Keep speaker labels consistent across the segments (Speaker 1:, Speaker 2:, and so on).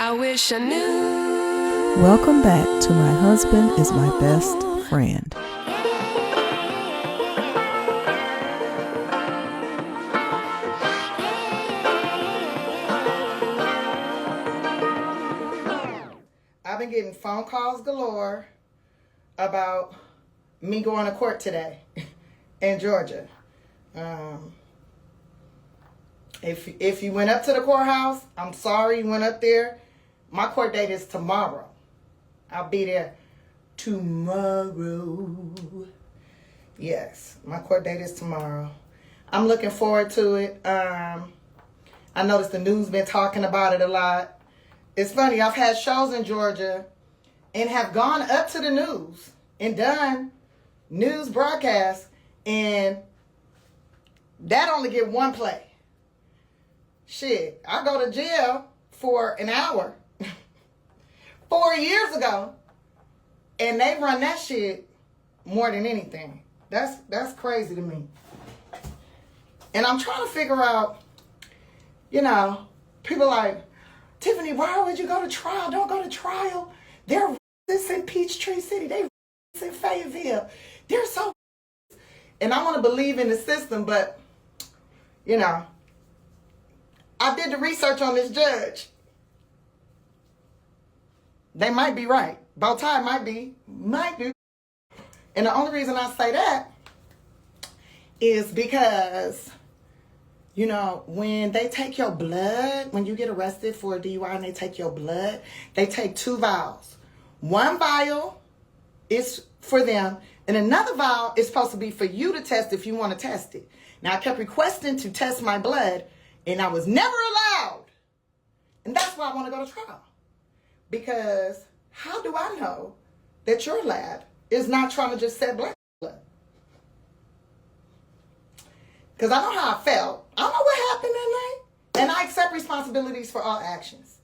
Speaker 1: I wish I knew.
Speaker 2: Welcome back to My Husband is My Best Friend.
Speaker 3: I've been getting phone calls galore about me going to court today in Georgia. If you went up to the courthouse, I'm sorry you went up there. My court date is tomorrow. I'll be there tomorrow. Yes, my court date is tomorrow. I'm looking forward to it. I noticed the news been talking about it a lot. It's funny, I've had shows in Georgia and have gone up to the news and done news broadcasts, and that only get one play. Shit, I go to jail for an hour 4 years ago, and they run that shit more than anything. That's crazy to me. And I'm trying to figure out, people like, Tiffany, why would you go to trial? Don't go to trial. They're this in Peachtree City. They in Fayetteville. They're so. And I want to believe in the system, but, I did the research on this judge. They might be right. About time might be. And the only reason I say that is because, when they take your blood, when you get arrested for a DUI and they take your blood, they take 2 vials. One vial is for them, and another vial is supposed to be for you to test if you want to test it. Now, I kept requesting to test my blood, and I was never allowed. And that's why I want to go to trial. Because how do I know that your lab is not trying to just set blood? Because I know how I felt. I know what happened that night. And I accept responsibilities for all actions.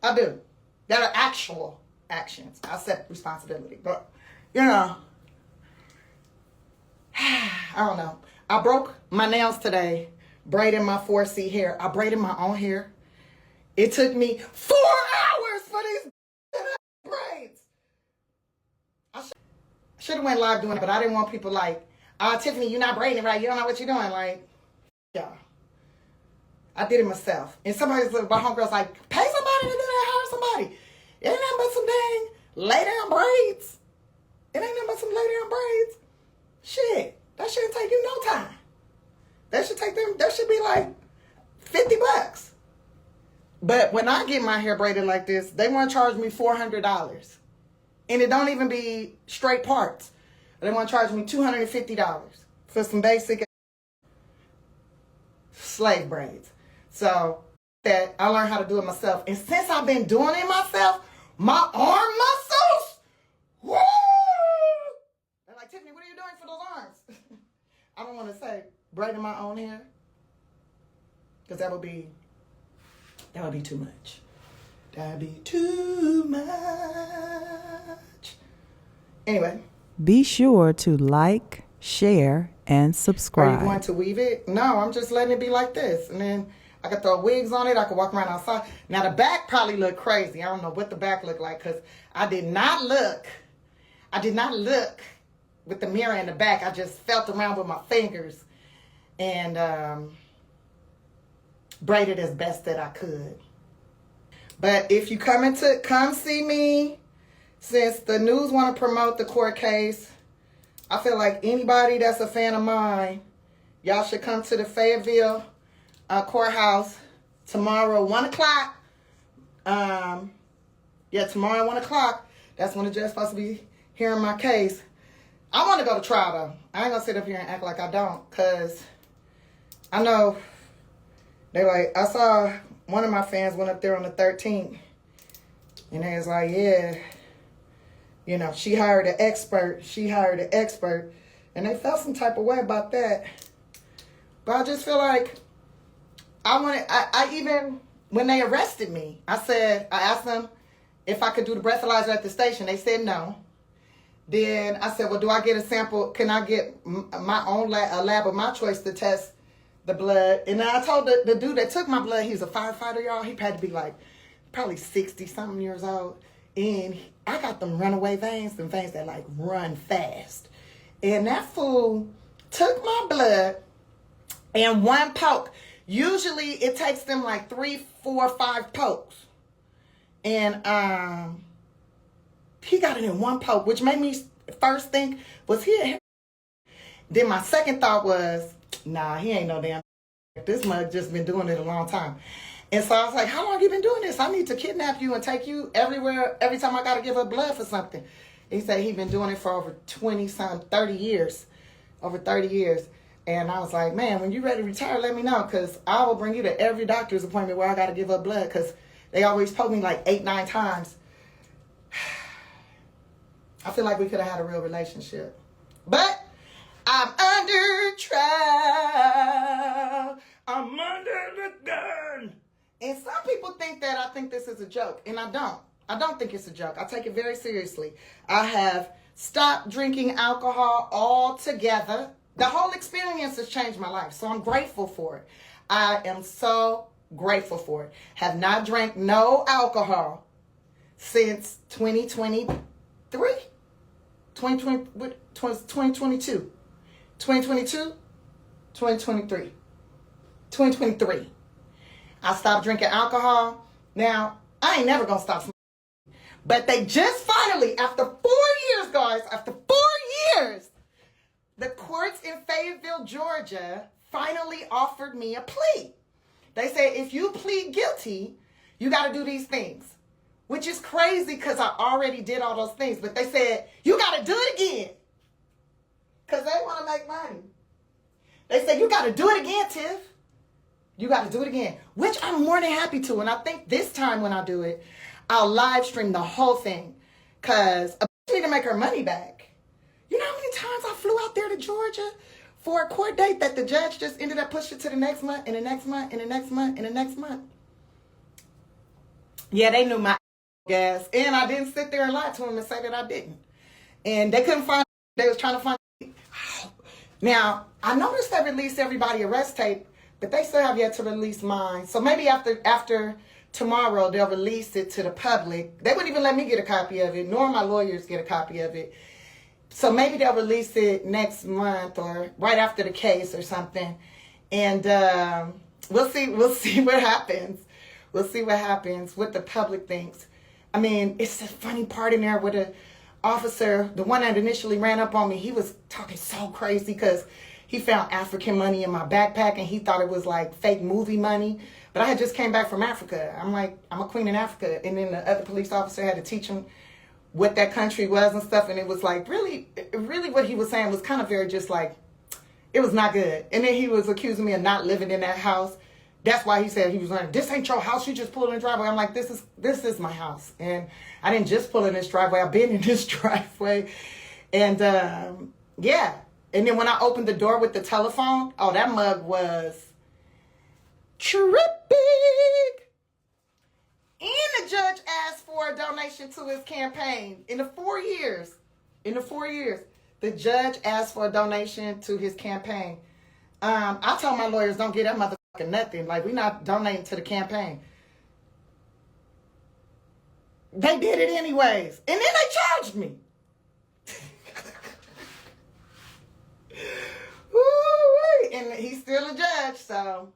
Speaker 3: I do. That are actual actions. I accept responsibility. But, I don't know. I broke my nails today, braiding my 4C hair. I braided my own hair. It took me 4 hours for these braids. I should have went live doing it, but I didn't want people like, Tiffany, you're not braiding right. You don't know what you're doing. Like, yeah. I did it myself. And my homegirl's like, pay somebody to do that. Hire somebody. It ain't nothing but some dang lay down braids. It ain't nothing but some lay down braids. Shit. That shouldn't take you no time. That should be like $50. But when I get my hair braided like this, they want to charge me $400. And it don't even be straight parts. They want to charge me $250 for some basic slave braids. So that I learned how to do it myself. And since I've been doing it myself, my arm muscles, woo! They're like, Tiffany, what are you doing for those arms? I don't want to say braiding my own hair, because that would be too much. That'd be too much. Anyway.
Speaker 2: Be sure to like, share, and subscribe.
Speaker 3: Are you going to weave it? No, I'm just letting it be like this. And then I could throw wigs on it. I could walk around outside. Now, the back probably look crazy. I don't know what the back looked like, because I did not look with the mirror in the back. I just felt around with my fingers and braided as best that I could. But if you come see me, since the news want to promote the court case, I feel like anybody that's a fan of mine, y'all should come to the Fayetteville courthouse tomorrow, 1 o'clock. Tomorrow, 1 o'clock. That's when the judge's supposed to be hearing my case. I want to go to trial, though. I ain't going to sit up here and act like I don't, because I know I saw one of my fans went up there on the 13th, and they was like, yeah, she hired an expert. And they felt some type of way about that. But I just feel like I even, when they arrested me, I asked them if I could do the breathalyzer at the station. They said no. Then I said, well, do I get a sample? Can I get my own lab of my choice to test the blood? And then I told the dude that took my blood, he's a firefighter, y'all. He had to be like probably 60 something years old. And I got them runaway veins, them veins that like run fast. And that fool took my blood and one poke. Usually it takes them like 3, 4, 5 pokes. And he got it in one poke, which made me first think, was he a... Then my second thought was, nah, he ain't no damn... This mug just been doing it a long time. And so I was like, how long you been doing this? I need to kidnap you and take you everywhere, every time I got to give up blood for something. He said he been doing it for over 30 years. Over 30 years. And I was like, man, when you ready to retire, let me know, because I will bring you to every doctor's appointment where I got to give up blood, because they always poke me like 8, 9 times. I feel like we could have had a real relationship. But I'm under trial. I'm under the gun. And some people think that I think this is a joke, and I don't. I don't think it's a joke. I take it very seriously. I have stopped drinking alcohol altogether. The whole experience has changed my life, so I'm grateful for it. I am so grateful for it. Have not drank no alcohol since 2023. 2022. 2022? 2023. 2023. I stopped drinking alcohol. Now, I ain't never gonna stop smoking. But they just finally, after 4 years, guys, after 4 years, the courts in Fayetteville, Georgia, finally offered me a plea. They said, if you plead guilty, you got to do these things. Which is crazy because I already did all those things. But they said, you got to do it again. Because they want to make money. They said, you got to do it again, Tiff. You got to do it again. Which I'm more than happy to. And I think this time when I do it, I'll live stream the whole thing. Because I need to make her money back. You know how many times I flew out there to Georgia for a court date that the judge just ended up pushing to the next month and the next month and the next month and the next month? Yeah, they knew my gas. And I didn't sit there and lie to them and say that I didn't. And they couldn't find, they was trying to find. Now, I noticed they released everybody arrest tape, but they still have yet to release mine. So maybe after tomorrow, they'll release it to the public. They wouldn't even let me get a copy of it, nor my lawyers get a copy of it. So maybe they'll release it next month or right after the case or something. And we'll see what happens. We'll see what happens, what the public thinks. I mean, it's the funny part in there with the officer, the one that initially ran up on me. He was talking so crazy because he found African money in my backpack and he thought it was like fake movie money. But I had just came back from Africa. I'm like, I'm a queen in Africa. And then the other police officer had to teach him what that country was and stuff. And it was like, really what he was saying was kind of very just like, it was not good. And then he was accusing me of not living in that house. That's why he said he was like, this ain't your house. You just pulled in the driveway. I'm like, this is my house. And I didn't just pull in this driveway. I've been in this driveway. And yeah. And then when I opened the door with the telephone, oh, that mug was tripping. And the judge asked for a donation to his campaign. In the 4 years, the judge asked for a donation to his campaign. I told my lawyers, don't get that motherfucker nothing. Like, we not donating to the campaign. They did it anyways. And then they charged me. Woo-wee. And he's still a judge, so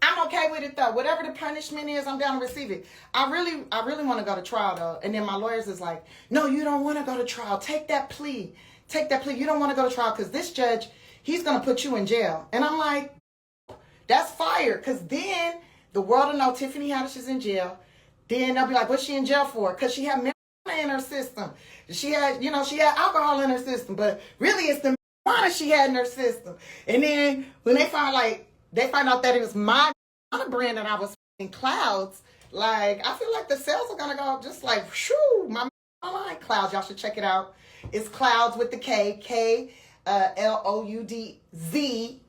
Speaker 3: I'm okay with it though. Whatever the punishment is, I'm down to receive it. I really want to go to trial though. And then my lawyers is like, no, you don't want to go to trial. Take that plea. You don't want to go to trial because this judge, he's going to put you in jail. And I'm like, that's fire. Because then the world will know Tiffany Haddish is in jail. Then they'll be like, what's she in jail for? Because she had marijuana in her system. She had alcohol in her system. But really it's the marijuana she had in her system. And then when they find out that it was my brand and I was in clouds, like, I feel like the sales are going to go just like, shoo, my line Clouds. Y'all should check it out. It's Clouds with the K, Loudzthc.com.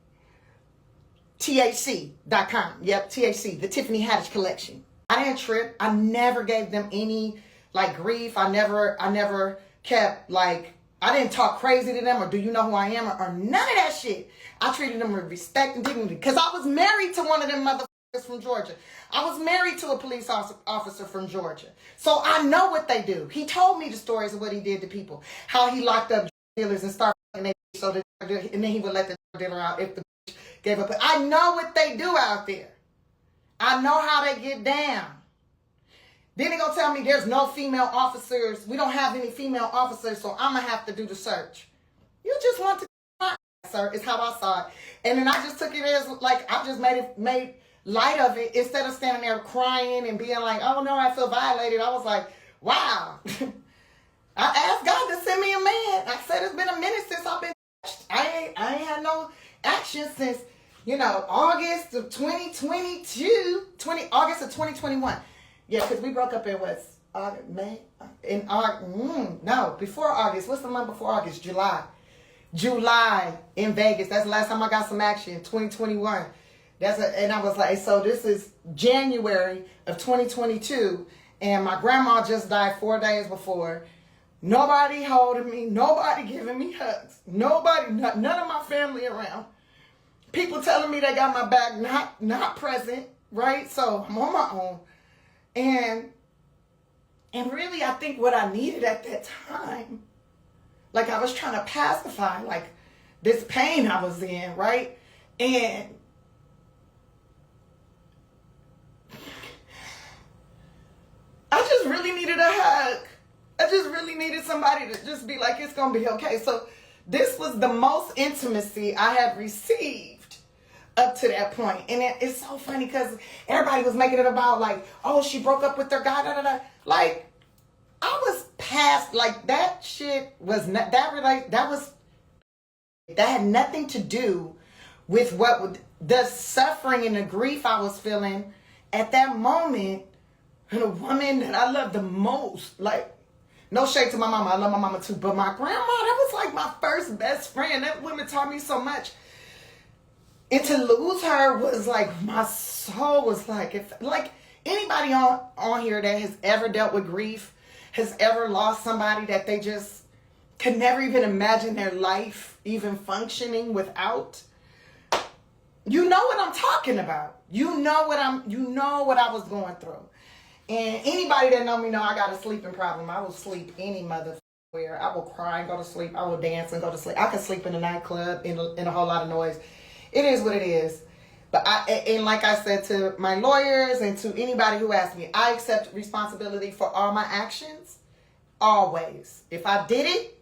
Speaker 3: Yep, THC, the Tiffany Haddish collection. I didn't trip. I never gave them any like grief. I never kept like, I didn't talk crazy to them or do you know who I am or none of that shit. I treated them with respect and dignity because I was married to one of them motherfuckers. from Georgia. I was married to a police officer from Georgia. So I know what they do. He told me the stories of what he did to people. How he locked up dealers and started and then he would let the dealer out if the gave up. I know what they do out there. I know how they get down. Then they gonna tell me there's no female officers. We don't have any female officers, so I'm gonna have to do the search. You just want to, sir, is how I saw it. And then I just took it as like I just made light of it instead of standing there crying and being like, oh no, I feel violated. I was like, wow. I asked God to send me a man. I said it's been a minute since I've been touched. I ain't had no action since, August of 2022, August of 2021. Yeah, because we broke up in May? Before August. What's the month before August? July in Vegas. That's the last time I got some action, 2021. And I was like, so this is January of 2022, and my grandma just died 4 days before. Nobody holding me, nobody giving me hugs, none of my family around. People telling me they got my back, not present, right? So I'm on my own. And really, I think what I needed at that time, like I was trying to pacify, like this pain I was in, right? And I just really needed a hug. I just really needed somebody to just be like, it's going to be okay. So this was the most intimacy I had received up to that point. And it's so funny because everybody was making it about like, oh, she broke up with her guy, da, da, da. Like, I was past, like, that shit was not, that had nothing to do with the suffering and the grief I was feeling at that moment. And a woman that I love the most, like, no shade to my mama, I love my mama too, but my grandma, that was like my first best friend. That woman taught me so much. And to lose her was like, my soul was like, if like anybody on here that has ever dealt with grief, has ever lost somebody that they just could never even imagine their life even functioning without, you know what I'm talking about. You know what I was going through. And anybody that know me know I got a sleeping problem. I will sleep any motherfucker. I will cry and go to sleep. I will dance and go to sleep. I can sleep in a nightclub in a whole lot of noise. It is what it is. But and like I said to my lawyers and to anybody who asked me, I accept responsibility for all my actions, always. If I did it,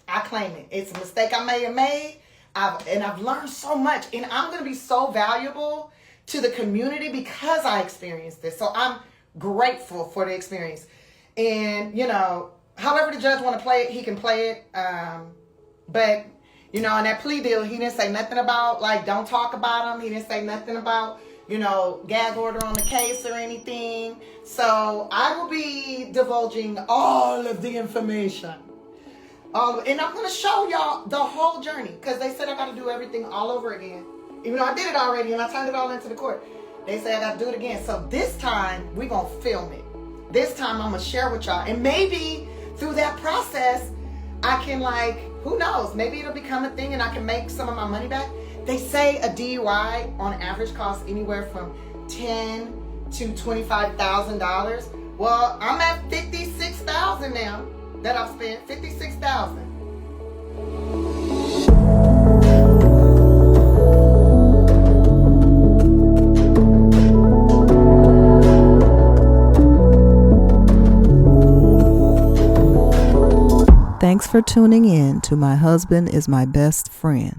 Speaker 3: I claim it. It's a mistake I may have made. I've learned so much. And I'm going to be so valuable to the community because I experienced this. So I'm grateful for the experience. And, however the judge want to play it, he can play it. But, in that plea deal, he didn't say nothing about, like, don't talk about him. He didn't say nothing about, gag order on the case or anything. So I will be divulging all of the information. And I'm going to show y'all the whole journey because they said I got to do everything all over again. Even though I did it already and I turned it all into the court. They say I got to do it again. So this time, we're going to film it. This time, I'm going to share with y'all. And maybe through that process, I can, who knows? Maybe it'll become a thing and I can make some of my money back. They say a DUI on average costs anywhere from $10,000 to $25,000. Well, I'm at $56,000 now that I've spent. $56,000.
Speaker 2: Thanks for tuning in to My Husband is My Best Friend.